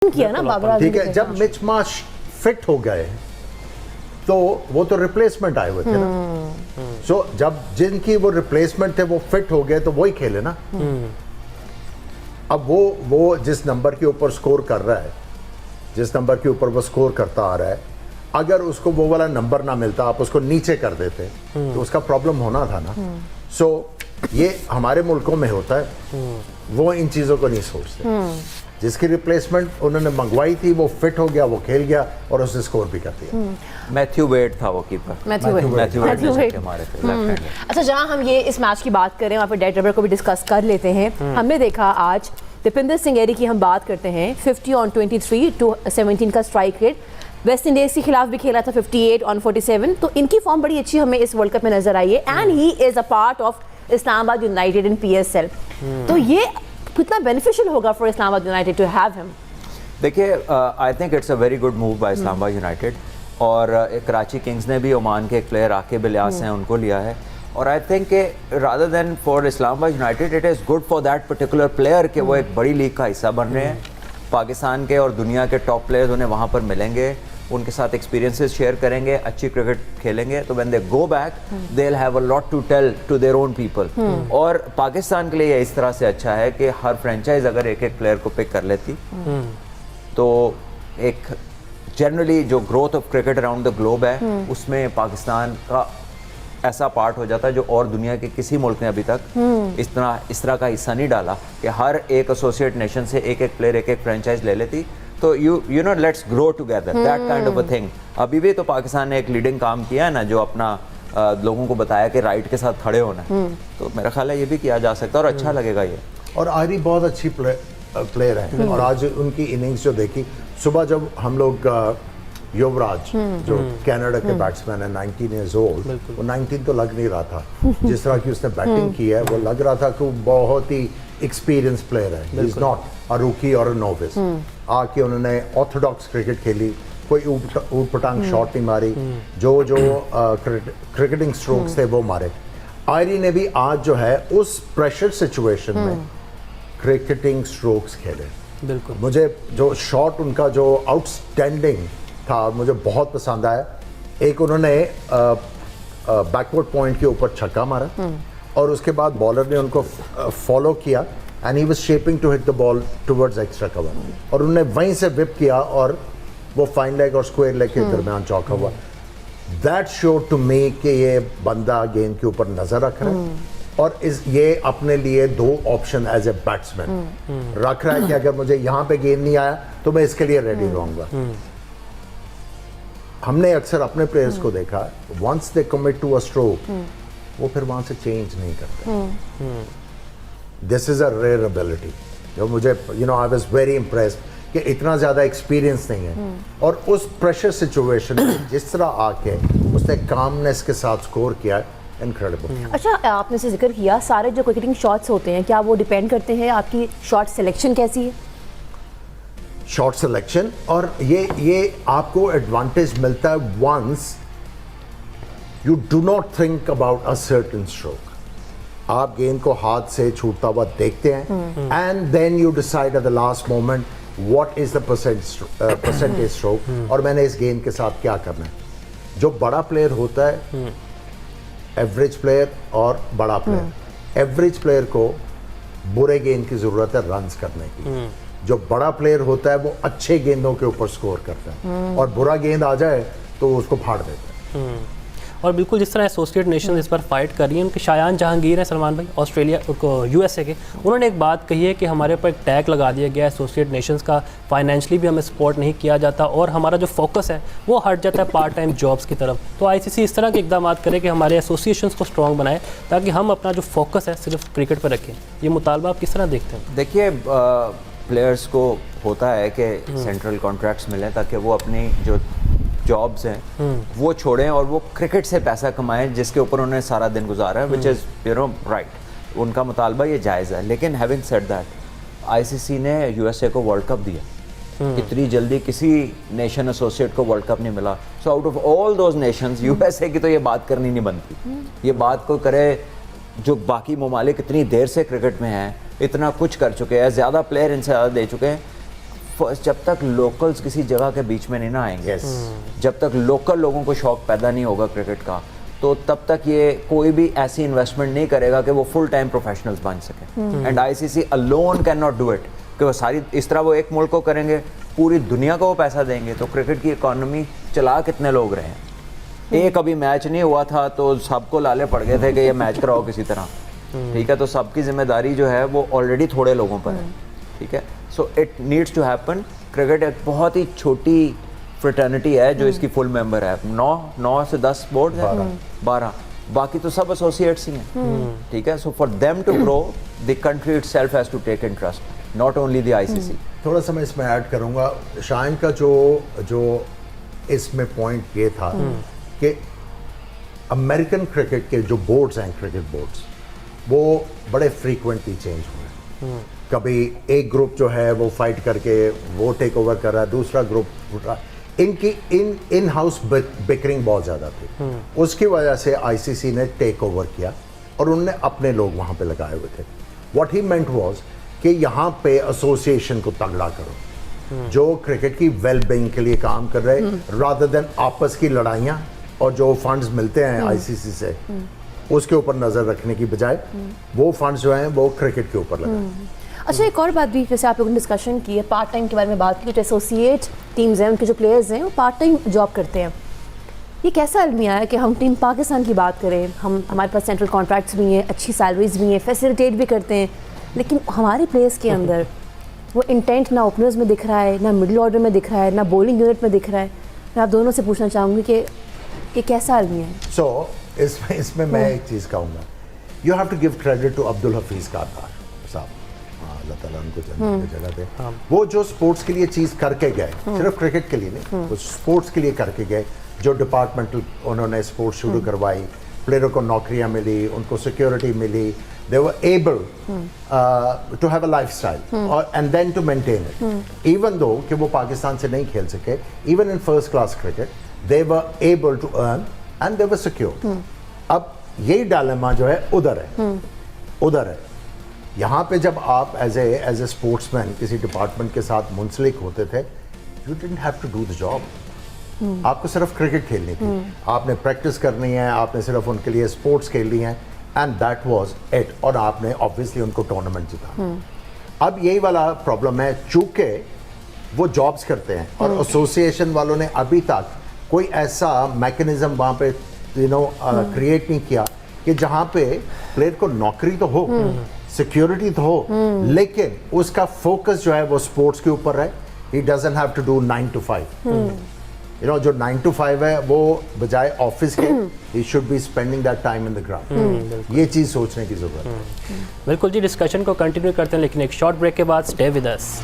किया ना बाबर आजम। ठीक है, जब मिच मार्श फिट हो गए तो वो तो रिप्लेसमेंट आए हुए थे ना। सो जब जिनकी वो रिप्लेसमेंट थे वो फिट हो गए तो वही खेले ना। अब वो जिस नंबर के ऊपर स्कोर कर रहा है, जिस नंबर के ऊपर वो स्कोर करता आ रहा है, अगर उसको वो वाला नंबर ना मिलता, आप उसको नीचे कर देते तो उसका प्रॉब्लम होना था ना। सो ये हमारे मुल्कों में होता है, वो इन चीज़ों को नहीं सोचते। जिसकी रिप्लेसमेंट उन्होंने मंगवाई थी वो फिट हो गया, वो खेल गया और उसने स्कोर भी कर दिया। मैथ्यू वेड था वो कीपर। मैथ्यू वेड हमारे थे लेफ्ट हैंड। अच्छा, जहाँ हम ये इस मैच की बात कर रहे हैं वहाँ पर डेड रबर को भी डिस्कस कर लेते हैं। हमने देखा आज दीपिंदर सिंगेरी की हम बात करते हैं, 50 ऑन 23 टू 17 का स्ट्राइक रेट। वेस्ट इंडीज के खिलाफ भी खेला था 58 ऑन 47। तो इनकी फॉर्म बड़ी अच्छी हमें इस वर्ल्ड कप में नजर आई है। And he is a part of Islamabad United in PSL। तो ये कितना बेनिफिशियल होगा for Islamabad United to have him? देखिए, I think it's a very good move by Islamabad United. और कराची किंग्स ने भी ओमान के एक प्लेयर आकिब इलियास हैं, उनको लिया है। और I think rather than for Islamabad United it is good for that particular player कि वो एक बड़ी लीग का हिस्सा बन रहे हैं। पाकिस्तान के और दुनिया के टॉप प्लेयर्स उन्हें वहाँ पर मिलेंगे, उनके साथ एक्सपीरियंसेस शेयर करेंगे, अच्छी क्रिकेट खेलेंगे। तो when they go back they will have a lot to tell to their own people. और पाकिस्तान के लिए इस तरह से अच्छा है कि हर फ्रेंचाइज अगर एक एक प्लेयर को पिक कर लेती तो एक जनरली जो growth of cricket around the globe है उसमें पाकिस्तान का ऐसा पार्ट हो जाता है जो और दुनिया के किसी मुल्क ने अभी तक इस तरह का हिस्सा नहीं डाला कि हर एक एसोसिएट नेशन से एक एक प्लेयर, एक एक फ्रेंचाइज ले लेती। तो you know let's grow together, that kind of a thing. अभी भी तो पाकिस्तान ने एक लीडिंग काम किया है ना, जो अपना लोगों को बताया कि राइट के साथ खड़े होना। तो मेरा ख्याल है ये भी किया जा सकता है और अच्छा लगेगा ये। और आयरी बहुत अच्छी प्लेयर है। और आज उनकी इनिंग्स जो देखी, सुबह जब हम लोग युवराज जो कनाडा के बैट्समैन है, 19 ईयर्स ओल्ड, वो 19 तो लग नहीं रहा था। जिस तरह की उसने बैटिंग की है वो लग रहा था कि वो बहुत ही एक्सपीरियंस प्लेयर है। ही इज नॉट अ रूकी और अ नोविस। आके उन्होंने ऑर्थोडॉक्स क्रिकेट खेली, कोई ऊट पटांग शॉट नहीं मारी, जो क्रिकेटिंग स्ट्रोक्स थे वो मारे। आयरी ने भी आज जो है उस प्रेशर सिचुएशन में क्रिकेटिंग स्ट्रोक्स खेले। बिल्कुल, मुझे जो शॉट उनका जो आउटस्टैंडिंग था मुझे बहुत पसंद आया। एक उन्होंने बैकवर्ड पॉइंट के ऊपर छक्का मारा और उसके बाद बॉलर ने उनको फॉलो किया and he was shaping to hit the ball towards extra cover और उन्होंने वहीं से विप किया और वो फाइन लेग और स्क्वायर लेग के दरमियान चौका हुआ। दैट शो टू मी कि ये बंदा गेंद के ऊपर नजर रख रहा है और ये अपने लिए दो ऑप्शन एज ए बैट्समैन रख रहा है कि अगर मुझे यहाँ पे गेंद नहीं आया तो मैं इसके लिए रेडी रहूंगा। हमने अक्सर अपने प्लेयर्स को देखा, once they commit to a stroke वो फिर वहां से चेंज नहीं करते। This is a rare ability जो मुझे आई वाज वेरी इम्प्रेस्ड कि इतना ज्यादा एक्सपीरियंस नहीं है और उस प्रेशर सिचुएशन में जिस तरह आके उसने कामनेस के साथ स्कोर किया है, इनक्रेडिबल। अच्छा, आपने से जिक्र किया सारे जो क्रिकेटिंग शॉट्स होते हैं, क्या वो डिपेंड करते हैं आपकी शॉट सिलेक्शन कैसी है? शॉट सिलेक्शन और ये आपको एडवांटेज मिलता है once you do not think about a certain stroke. आप गेंद को हाथ से छूटता हुआ देखते हैं and then you decide at the last moment what is the percentage stroke और मैंने इस गेंद के साथ क्या करना है। जो बड़ा प्लेयर होता है, एवरेज प्लेयर और बड़ा प्लेयर, एवरेज प्लेयर को बुरे गेंद की जरूरत है रन्स करने की। जो बड़ा प्लेयर होता है वो अच्छे गेंदों के ऊपर स्कोर करता है और बुरा गेंद आ जाए तो उसको फाड़ देता है। और बिल्कुल जिस तरह एसोसिएट नेशन इस पर फाइट कर रही है, उनके शायान जहांगीर हैं सलमान भाई, ऑस्ट्रेलिया USA के, उन्होंने एक बात कही है कि हमारे ऊपर एक टैग लगा दिया गया एसोसिएट नेशंस का, फाइनेंशियली भी हमें सपोर्ट नहीं किया जाता और हमारा जो फोकस है वो हट जाता है पार्ट टाइम जॉब्स की तरफ। तो ICC इस तरह के इकदाम करे कि हमारे एसोसिएशंस को स्ट्रॉन्ग बनाए ताकि हम अपना जो फोकस है सिर्फ क्रिकेट पर रखें। ये मुतालबा आप किस तरह देखते हैं? देखिए, प्लेयर्स को होता है कि सेंट्रल कॉन्ट्रैक्ट्स मिलें ताकि वो अपनी जो जॉब्स हैं वो छोड़ें और वो क्रिकेट से पैसा कमाएं जिसके ऊपर उन्होंने सारा दिन गुजारा है, विच इज़ राइट। उनका मुतालबा ये जायज़ है। लेकिन हैविंग सेड दैट ICC ने USA को वर्ल्ड कप दिया। इतनी जल्दी किसी नेशन एसोसिएट को वर्ल्ड कप नहीं मिला। So out of all those Nations USA की तो ये बात करनी नहीं बनती। ये बात को करे जो बाकी ममालिक इतनी देर से क्रिकेट में हैं, इतना कुछ कर चुके हैं, ज़्यादा प्लेयर इनसे ज़्यादा दे चुके हैं। जब तक लोकल्स किसी जगह के बीच में नहीं ना आएंगे, Yes. जब तक लोकल लोगों को शौक पैदा नहीं होगा क्रिकेट का, तो तब तक ये कोई भी ऐसी इन्वेस्टमेंट नहीं करेगा कि वो फुल टाइम प्रोफेशनल्स बन सके। And ICC alone can not do it, कि वो सारी इस तरह वो एक मुल्क को करेंगे, पूरी दुनिया को वो पैसा देंगे, तो क्रिकेट की इकॉनमी चला कितने लोग रहे हैं। एक अभी मैच नहीं हुआ था तो सबको लाले पड़ गए थे कि ये मैच कराओ किसी तरह, ठीक है, तो सबकी जिम्मेदारी जो है वो ऑलरेडी थोड़े लोगों पर है, ठीक है। So it needs to happen. Cricket एक बहुत ही छोटी फ्रेटर्निटी है जो इसकी फुल मेंबर है, 9 से 10 बोर्ड है, 12, बाकी तो सब एसोसिएट्स ही हैं, ठीक है। So for them to grow the country itself has to take interest, not only the ICC. थोड़ा सा मैं इसमें ऐड करूंगा, शाइन का जो इसमें पॉइंट ये था कि अमेरिकन क्रिकेट के जो बोर्ड्स हैं, क्रिकेट बोर्ड्स, वो बड़े फ्रीक्वेंटली चेंज हुए। कभी एक ग्रुप जो है वो फाइट करके वो टेक ओवर कर रहा है, दूसरा ग्रुप, इनकी इन हाउस बिकरिंग बहुत ज़्यादा थी। उसकी वजह से आईसीसी ने टेक ओवर किया और उनने अपने लोग वहाँ पे लगाए हुए थे। व्हाट ही मेंट वाज कि यहाँ पे एसोसिएशन को तगड़ा करो, जो क्रिकेट की वेल बीइंग के लिए काम कर रहे, रादर देन आपस की लड़ाइयाँ और जो फंड्स मिलते हैं आईसीसी से उसके ऊपर नज़र रखने की बजाय वो फंड्स जो हैं वो क्रिकेट के ऊपर लगाए। अच्छा, एक और बात भी, जैसे आप लोगों ने डिस्कशन की है, पार्ट टाइम के बारे में बात की, जो एसोसिएट टीम्स हैं उनके जो प्लेयर्स हैं वो पार्ट टाइम जॉब करते हैं। ये कैसा अलमिया है कि हम टीम पाकिस्तान की बात करें, हमारे पास सेंट्रल कॉन्ट्रैक्ट्स भी हैं, अच्छी सैलरीज भी हैं, फैसिलिटेट भी करते हैं, लेकिन हमारे प्लेयर्स के अंदर वो इंटेंट ना ओपनर्स में दिख रहा है, ना मिडिल ऑर्डर में दिख रहा है, ना बॉलिंग यूनिट में दिख रहा है। मैं आप दोनों से पूछना चाहूँगी कि ये कैसा अलमिया है? सो इसमें मैं एक चीज़ कहूँगा, you have to give credit to Abdul Hafeez Kardar साहब, अल्लाह ताला उनको जन्नत की जगह दे। वो जो स्पोर्ट्स के लिए चीज़ करके गए, सिर्फ क्रिकेट के लिए नहीं, वो स्पोर्ट्स के लिए करके गए, जो डिपार्टमेंटल उन्होंने स्पोर्ट्स शुरू करवाई, प्लेयरों को नौकरियां मिली, उनको सिक्योरिटी मिली, they were able to have a lifestyle और and then to maintain it, even though कि वो पाकिस्तान से नहीं खेल सके, even in first class cricket they were able to earn and they were secure. अब यही डायलेमा जो है उधर है। यहाँ पे जब आप एज ए स्पोर्ट्समैन किसी डिपार्टमेंट के साथ मुंसलिक होते थे, you didn't have to do the job. आपको सिर्फ क्रिकेट खेलनी थी, आपने प्रैक्टिस करनी है, आपने सिर्फ उनके लिए स्पोर्ट्स खेलनी है, एंड दैट वाज इट। और आपने ऑब्वियसली उनको टूर्नामेंट जिता। अब यही वाला प्रॉब्लम है, चूंकि वो जॉब्स करते हैं और एसोसिएशन वालों ने अभी तक कोई ऐसा मैकेनिज्म वहाँ पे क्रिएट नहीं किया कि जहाँ पे प्लेयर को नौकरी तो हो, सिक्योरिटी तो हो, लेकिन उसका फोकस जो है वो स्पोर्ट्स के ऊपर है। He doesn't have to do 9 to 5, जो 9 to 5 है वो बजाय ऑफिस के, he should be spending that time in the ground. ये चीज़ सोचने की जरूरत है। बिल्कुल जी, डिस्कशन को कंटिन्यू करते हैं, लेकिन एक शॉर्ट ब्रेक के बाद स्टे विद अस।